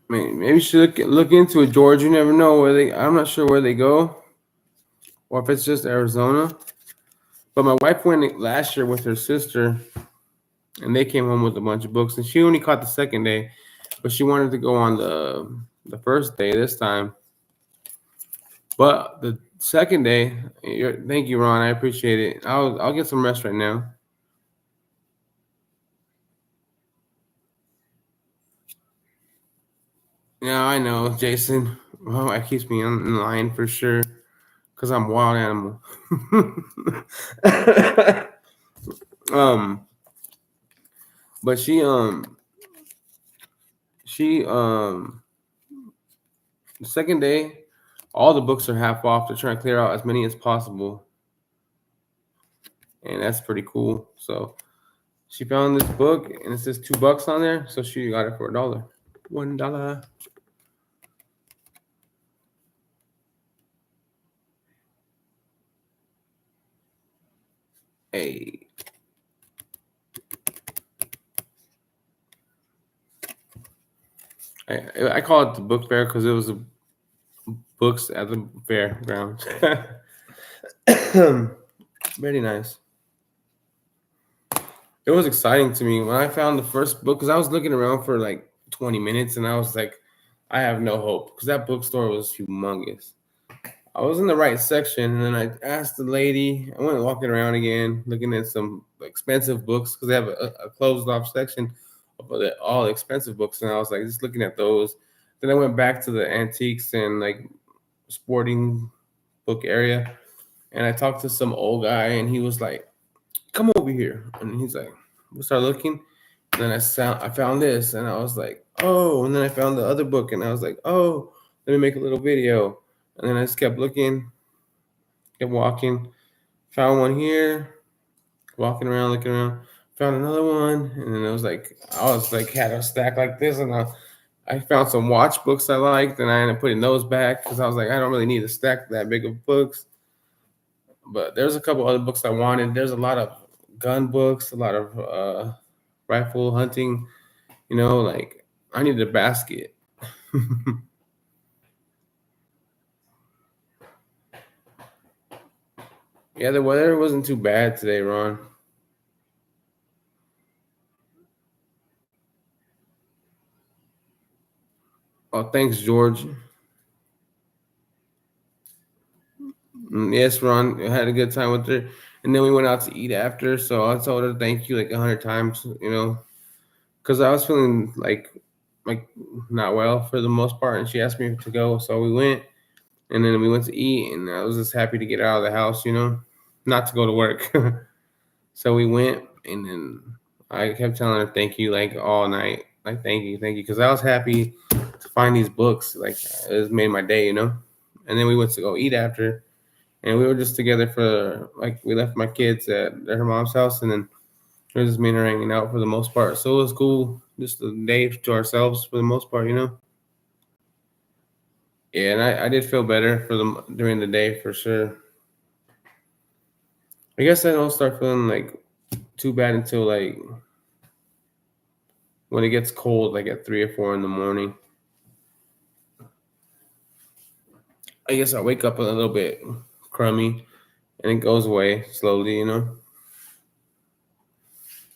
Maybe you should look into it, George. You never know where they. I'm not sure where they go, or if it's just Arizona. But my wife went last year with her sister, and they came home with a bunch of books. And she only caught the second day, but she wanted to go on the first day this time. But the second day, thank you, Ron. I appreciate it. I'll get some rest right now. Yeah, I know, Jason. Well, that keeps me in line for sure, cause I'm a wild animal. um, but she the second day, all the books are half off. They're trying to clear out as many as possible, and that's pretty cool. So she found this book, and it says $2 on there, so she got it for $1. $1. Hey. I call it the book fair because it was books at the fairground. Very nice. It was exciting to me when I found the first book because I was looking around for like 20 minutes and I was like, I have no hope because that bookstore was humongous. I was in the right section and then I asked the lady. I went walking around again, looking at some expensive books because they have a closed off section of all the expensive books, and I was like just looking at those. Then I went back to the antiques and like sporting book area, and I talked to some old guy, and he was like, "Come over here," and he's like, "We start looking." And then I found this, and I was like, "Oh!" And then I found the other book, and I was like, "Oh!" Let me make a little video, and then I just kept looking, kept walking, found one here, walking around, looking around, found another one, and then I was like had a stack like this, and I found some watch books I liked, and I ended up putting those back because I was like, I don't really need a stack that big of books. But there's a couple other books I wanted. There's a lot of gun books, a lot of rifle hunting. Like I needed a basket. Yeah, the weather wasn't too bad today, Ron. Oh, thanks, George. Yes, Ron. I had a good time with her, and then we went out to eat after. So I told her thank you like 100 times, because I was feeling like not well for the most part, and she asked me to go, so we went, and then we went to eat, and I was just happy to get out of the house, not to go to work. So we went, and then I kept telling her thank you like all night, like thank you, because I was happy to find these books. Like it made my day. And then we went to go eat after, and we were just together for like we left my kids at her mom's house, and then it was just me and her hanging out for the most part. So it was cool, just a day to ourselves for the most part. Yeah, and I did feel better for the during the day for sure. I guess I don't start feeling like too bad until like when it gets cold, like at 3 or 4 in the morning. I guess I wake up a little bit crummy, and it goes away slowly. No,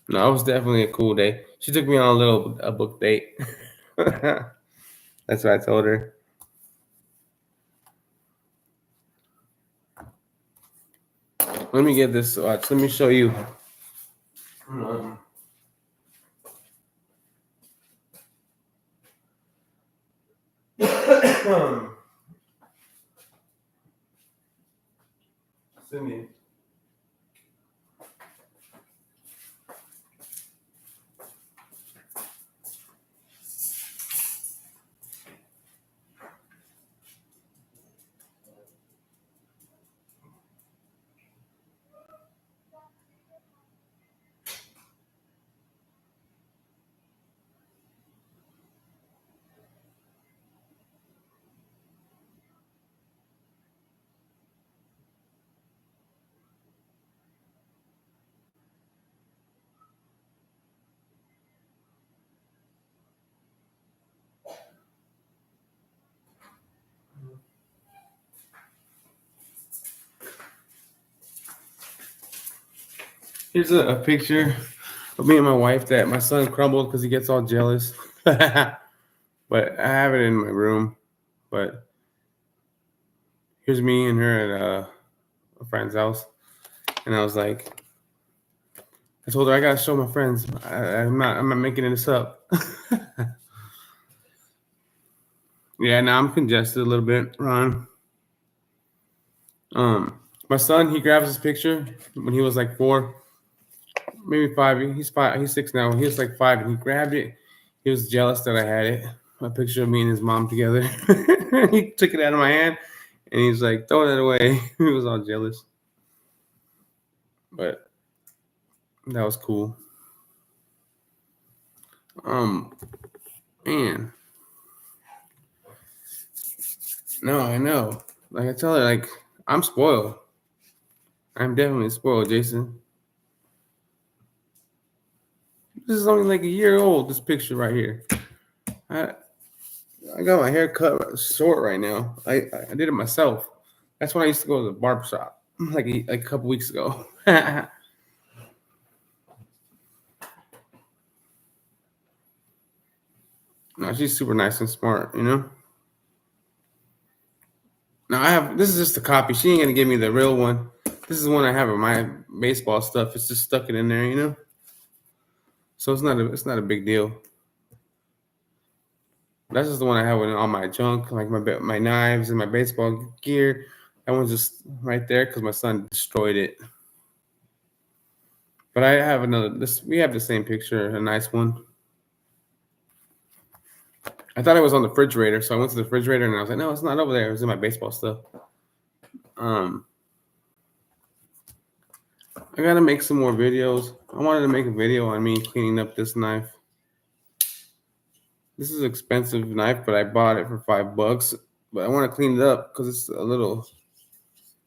it was definitely a cool day. She took me on a book date. That's what I told her. Let me get this watch. Let me show you. Cindy. Here's a picture of me and my wife that my son crumbled because he gets all jealous. But I have it in my room. But here's me and her at a friend's house, and I was like, I told her I gotta show my friends. I'm not making this up. Yeah, now I'm congested a little bit, Ron. My son, he grabs his picture when he was like 4, maybe 5. He's 5. He's 6 now. He was like 5, and he grabbed it. He was jealous that I had it. A picture of me and his mom together. He took it out of my hand, and he's like, "Throw that away." He was all jealous, but that was cool. Um, man, no, I know. Like I tell her, like I'm spoiled. I'm definitely spoiled, Jason. This is only like a year old. This picture right here. I I got my hair cut short right now. I did it myself. That's when I used to go to the barber shop like a couple weeks ago. No, she's super nice and smart. Now I have this is just a copy. She ain't gonna give me the real one. This is the one I have of my baseball stuff. It's just stuck it in there. So it's not a big deal. That's just the one I have with all my junk, like my knives and my baseball gear. That one's just right there because my son destroyed it. But I have another. This we have the same picture, a nice one. I thought it was on the refrigerator, so I went to the refrigerator and I was like, no, it's not over there. It was in my baseball stuff. Um, I gotta make some more videos. I wanted to make a video on me cleaning up this knife. This is an expensive knife, but I bought it for $5. But I want to clean it up because it's a little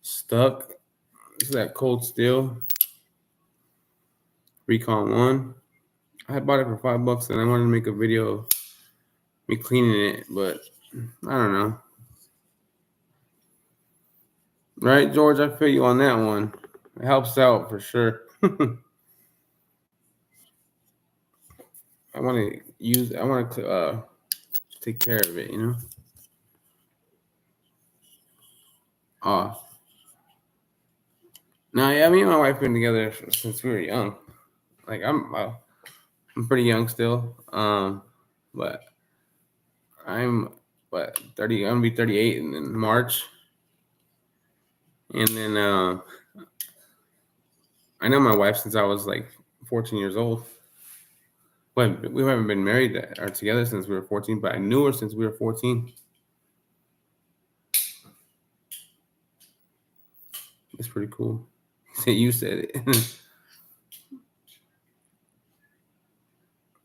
stuck. It's that Cold Steel Recon 1. I bought it for $5 and I wanted to make a video of me cleaning it, but I don't know. Right, George? I feel you on that one. It helps out for sure. I want to take care of it, you know. Oh, no, yeah, me and my wife been together since we were young. Like I'm pretty young still. But I'm what 30. I'm gonna be 38 in March, and then I know my wife since I was like 14 years old. But we haven't been married or together since we were 14. But I knew her since we were 14. It's pretty cool. You said it.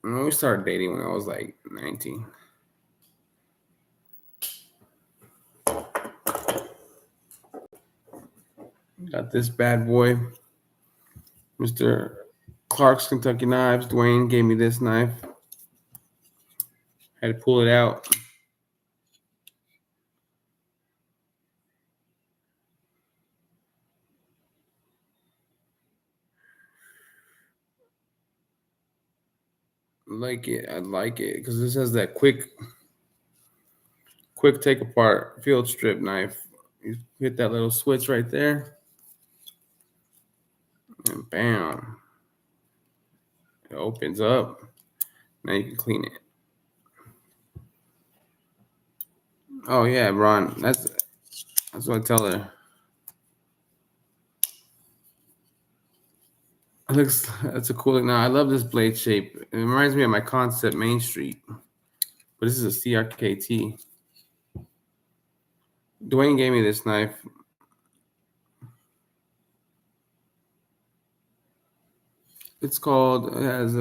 We started dating when I was like 19. Got this bad boy, Mr. Clark's Kentucky Knives. Dwayne gave me this knife. Had to pull it out. I like it because this has that quick take apart field strip knife. You hit that little switch right there, and bam, it opens up. Now you can clean it. Oh yeah, Ron, that's what I tell her. It looks that's a cool look. Now I love this blade shape. It reminds me of my Concept Main Street, but this is a CRKT. Dwayne gave me this knife. It's called it has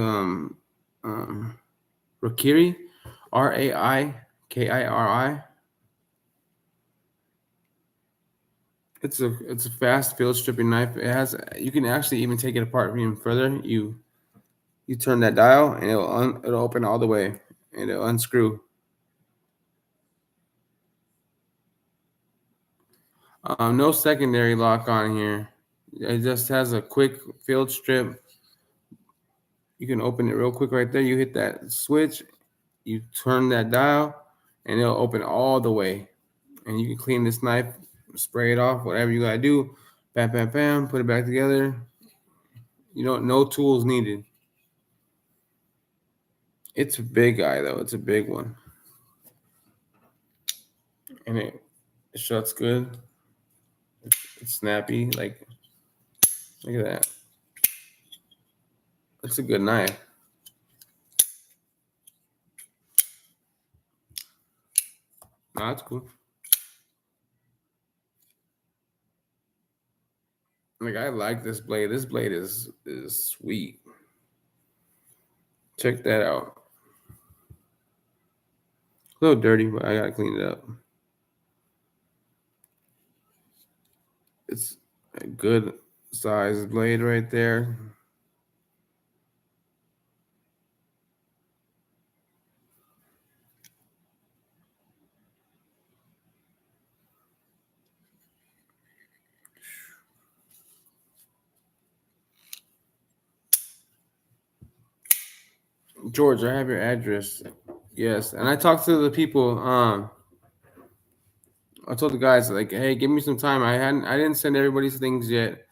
Rakiri, Raikiri. It's a fast field stripping knife. It has you can actually even take it apart even further. You turn that dial and it'll open all the way and it'll unscrew. No secondary lock on here. It just has a quick field strip. You can open it real quick right there. You hit that switch, you turn that dial, and it'll open all the way. And you can clean this knife, spray it off, whatever you gotta do. Bam, bam, bam. Put it back together. No tools needed. It's a big guy though. It's a big one, and it shuts good. It's snappy. Like look at that. It's a good knife. No, that's cool. Like I like this blade. This blade is sweet. Check that out. A little dirty, but I gotta clean it up. It's a good size blade right there. George, I have your address. Yes, and I talked to the people. I told the guys like, hey, give me some time. I didn't send everybody's things yet.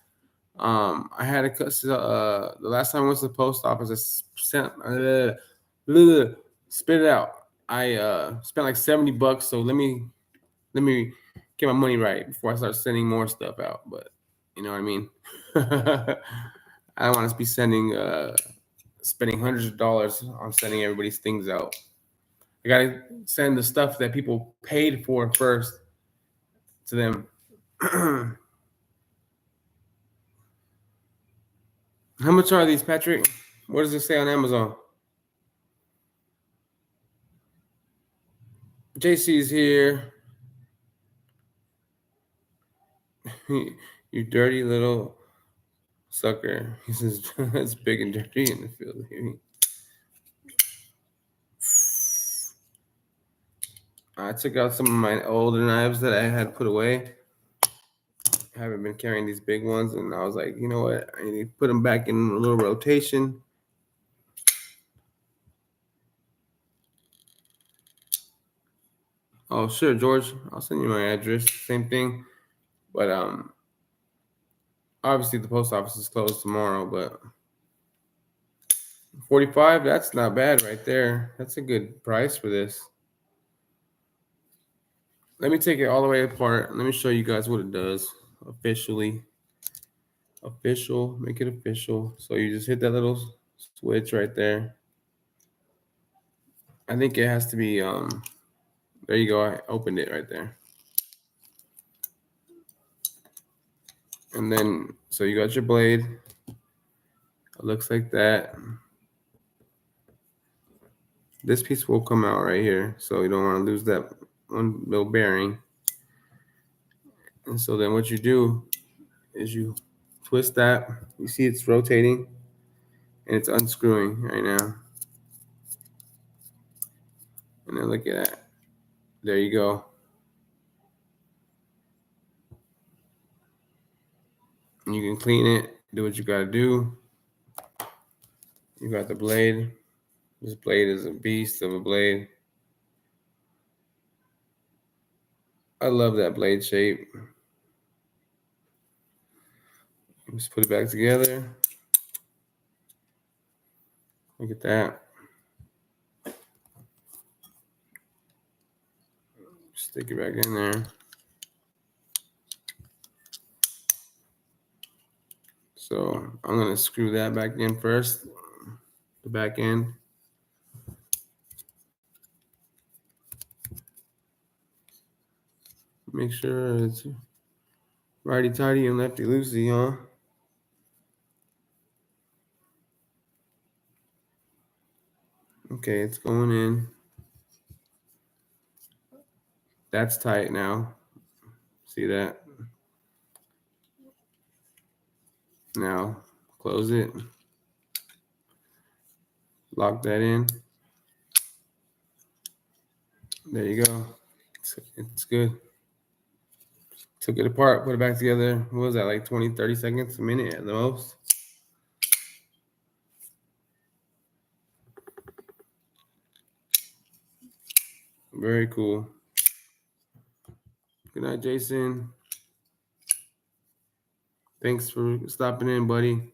I had the last time I went to the post office, I sent spit it out. I spent like $70, so let me get my money right before I start sending more stuff out. But you know what I mean. I don't want to be spending hundreds of dollars on sending everybody's things out. I gotta send the stuff that people paid for first to them. How much are these, Patrick? What does it say on Amazon? JC's here. You dirty little sucker. He says it's big and dirty in the field. I took out some of my older knives that I had put away. I haven't been carrying these big ones, and I was like, you know what? I need to put them back in a little rotation. Oh, sure, George. I'll send you my address. Same thing. But obviously the post office is closed tomorrow, but 45, that's not bad right there. That's a good price for this. Let me take it all the way apart. Let me show you guys what it does officially. Official, make it official. So you just hit that little switch right there. I think it has to be there you go. I opened it right there. And then so you got your blade. It looks like that. This piece will come out right here, so you don't want to lose that one little bearing. And so then what you do is you twist that. You see it's rotating and it's unscrewing right now. And then look at that. There you go. And you can clean it, do what you gotta do. You got the blade. This blade is a beast of a blade. I love that blade shape. Just put it back together. Look at that. Stick it back in there. So I'm gonna screw that back in first, the back end. Make sure it's righty tighty and lefty loosey, huh? Okay, it's going in. That's tight now. See that? Now close it. Lock that in. There you go. It's good. Took it apart, put it back together. What was that, like 20, 30 seconds, a minute at the most? Very cool. Good night, Jason. Thanks for stopping in, buddy.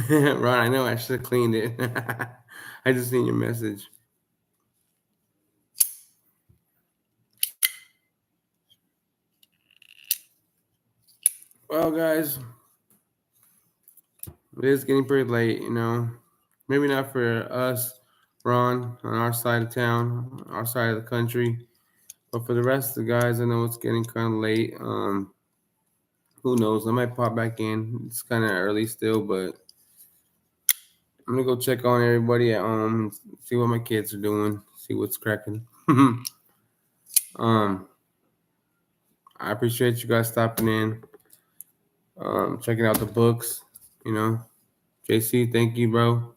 Ron, I know I should have cleaned it. I just seen your message. Well, guys, it is getting pretty late, you know. Maybe not for us, Ron, on our side of town, our side of the country, but for the rest of the guys, I know it's getting kind of late. Who knows? I might pop back in. It's kind of early still, but I'm gonna go check on everybody at home, see what my kids are doing, see what's cracking. I appreciate you guys stopping in, checking out the books. You know, JC, thank you, bro.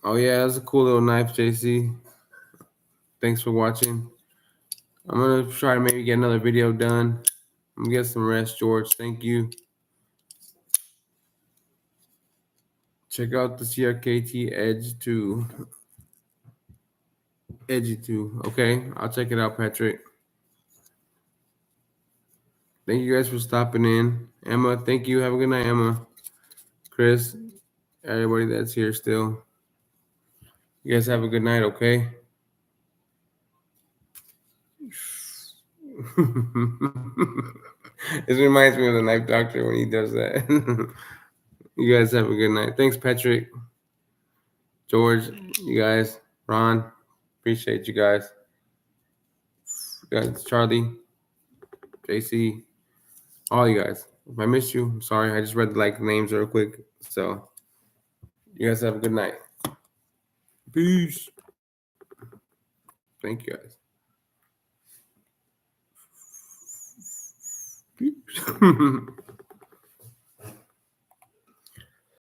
Oh yeah, that's a cool little knife, JC. Thanks for watching. I'm gonna try to maybe get another video done. I'm gonna get some rest, George. Thank you. Check out the CRKT Edge 2. Edgy 2. Okay, I'll check it out, Patrick. Thank you guys for stopping in. Emma, thank you. Have a good night, Emma. Chris, everybody that's here still. You guys have a good night, okay? This reminds me of the Knife Doctor when he does that. You guys have a good night. Thanks, Patrick. George, you guys. Ron, appreciate you guys. You guys, Charlie, JC, all you guys. If I missed you, I'm sorry. I just read the names real quick. So you guys have a good night. Peace. Thank you guys. Peace.